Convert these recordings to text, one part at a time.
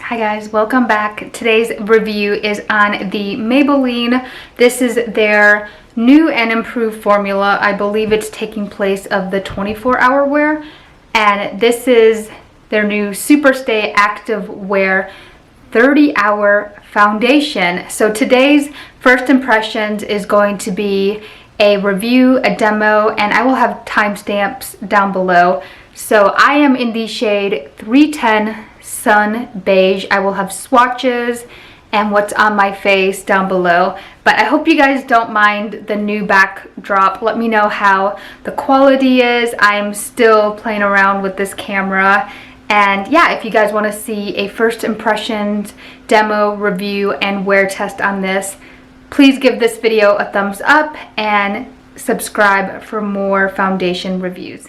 Hi guys, welcome back. Today's review is on the Maybelline. This is their new and improved formula. I believe it's taking place of the 24-hour wear. And this is their new Superstay Active Wear 30-hour foundation. So today's first impressions is going to be a review, a demo, and I will have timestamps down below. So I am in the shade 310 Sun Beige. I will have swatches and what's on my face down below, but I hope you guys don't mind the new backdrop. Let me know how the quality is. I'm still playing around with this camera, and yeah, if you guys want to see a first impressions demo, review, and wear test on this, please give this video a thumbs up and subscribe for more foundation reviews.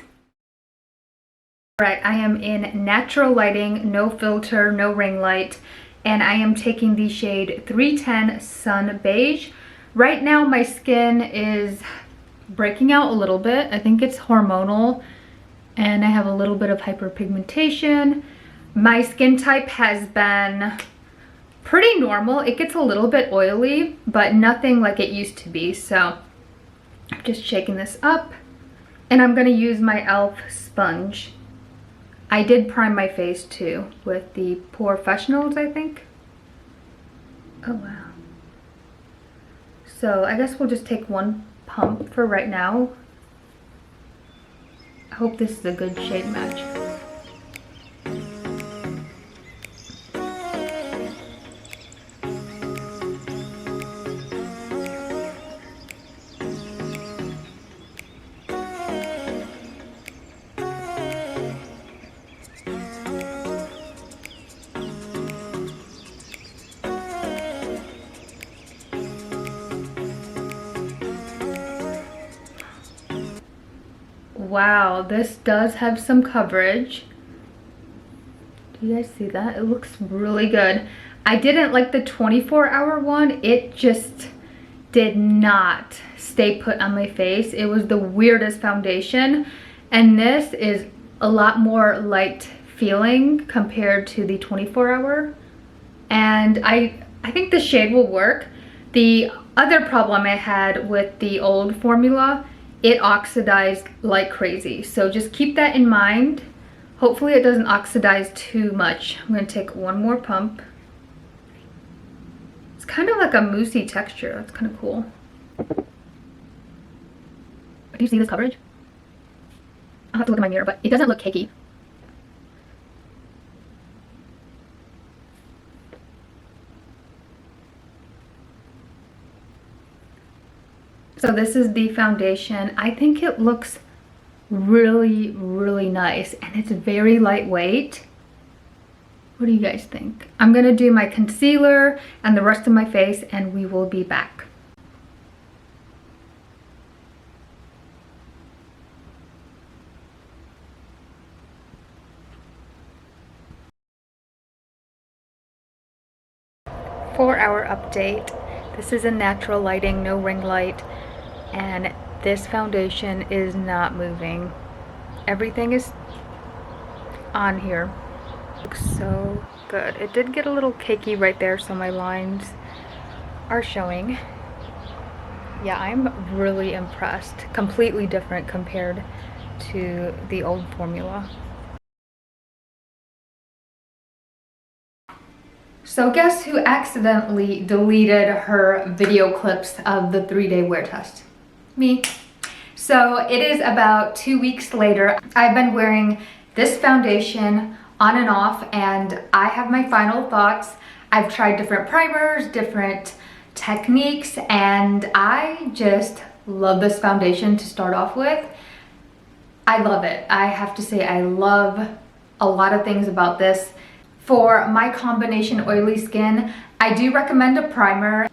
Alright, I am in natural lighting, no filter, no ring light, and I am taking the shade 310 Sun Beige. Right now my skin is breaking out a little bit. I think it's hormonal, and I have a little bit of hyperpigmentation. My skin type has been pretty normal. It gets a little bit oily, but nothing like it used to be. So I'm just shaking this up, and I'm going to use my e.l.f. sponge. I did prime my face too with the Professionals, I think. Oh wow. So I guess we'll just take one pump for right now. I hope this is a good shade match. Wow, this does have some coverage. Do you guys see that? It looks really good. I didn't like the 24-hour one. It just did not stay put on my face. It was the weirdest foundation. And this is a lot more light feeling compared to the 24-hour. And I think the shade will work. The other problem I had with the old formula, it oxidized like crazy. So just keep that in mind. Hopefully it doesn't oxidize too much. I'm gonna take one more pump. It's kind of like a moussey texture. That's kind of cool. Do you see this coverage? I'll have to look in my mirror, but it doesn't look cakey. So this is the foundation. I think it looks really, really nice, and it's very lightweight. What do you guys think? I'm gonna do my concealer and the rest of my face, and we will be back. Four-hour update. This is in natural lighting, no ring light. And this foundation is not moving. Everything is on here. Looks so good. It did get a little cakey right there, so my lines are showing. Yeah, I'm really impressed. Completely different compared to the old formula. So guess who accidentally deleted her video clips of the 3-day wear test? Me. So it is about 2 weeks later. I've been wearing this foundation on and off, and I have my final thoughts. I've tried different primers, different techniques, and I just love this foundation to start off with. I love it. I have to say I love a lot of things about this. For my combination oily skin, I do recommend a primer.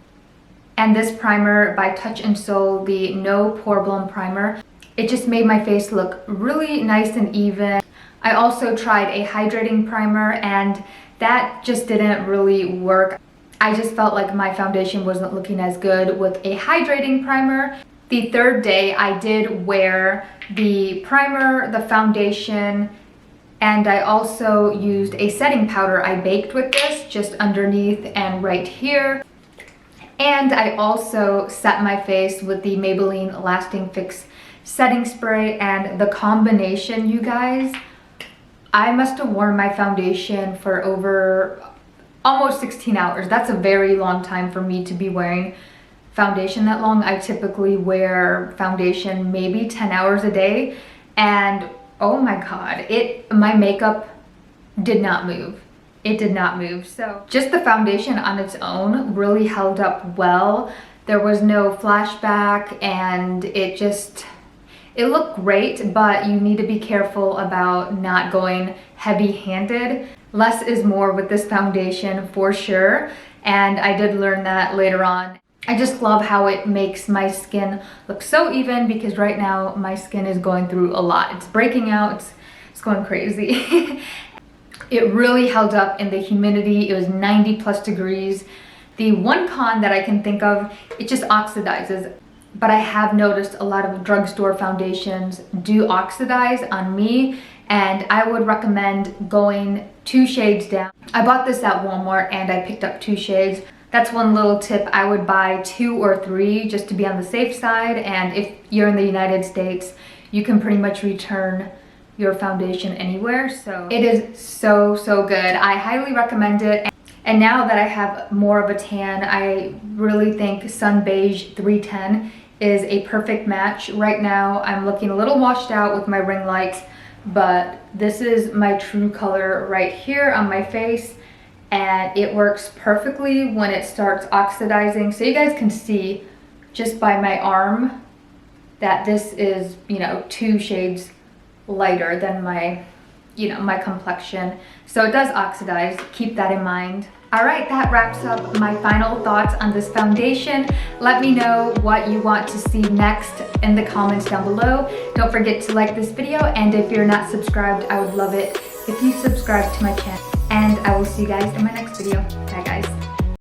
And this primer by Touch in Sol, the No Problem Primer, it just made my face look really nice and even. I also tried a hydrating primer, and that just didn't really work. I just felt like my foundation wasn't looking as good with a hydrating primer. The third day, I did wear the primer, the foundation, And I also used a setting powder. I baked with this just underneath and right here. And I also set my face with the Maybelline Lasting Fix setting spray, and the combination, you guys, I must have worn my foundation for over almost 16 hours. That's a very long time for me to be wearing foundation that long. I typically wear foundation maybe 10 hours a day, and oh my god, my makeup did not move. It did not move. So just the foundation on its own really held up well. There was no flashback, and it looked great, but you need to be careful about not going heavy-handed. Less is more with this foundation for sure, and I did learn that later on. I just love how it makes my skin look so even, because right now my skin is going through a lot. It's breaking out, it's going crazy. It really held up in the humidity. It was 90 plus degrees. The one con that I can think of, it just oxidizes. But I have noticed a lot of drugstore foundations do oxidize on me, and I would recommend going 2 shades down. I bought this at Walmart and I picked up 2 shades. That's one little tip. I would buy 2 or 3 just to be on the safe side, and if you're in the United States, you can pretty much return your foundation anywhere. So it is so good. I highly recommend it. And now that I have more of a tan, I really think Sun Beige 310 is a perfect match. Right now I'm looking a little washed out with my ring light, but this is my true color right here on my face, and it works perfectly when it starts oxidizing. So you guys can see just by my arm that this is, you know, 2 shades lighter than my, you know, my complexion. So it does oxidize, keep that in mind. All right, that wraps up my final thoughts on this foundation. Let me know what you want to see next in the comments down below. Don't forget to like this video, and if you're not subscribed, I would love it if you subscribe to my channel. And I will see you guys in my next video. Bye guys.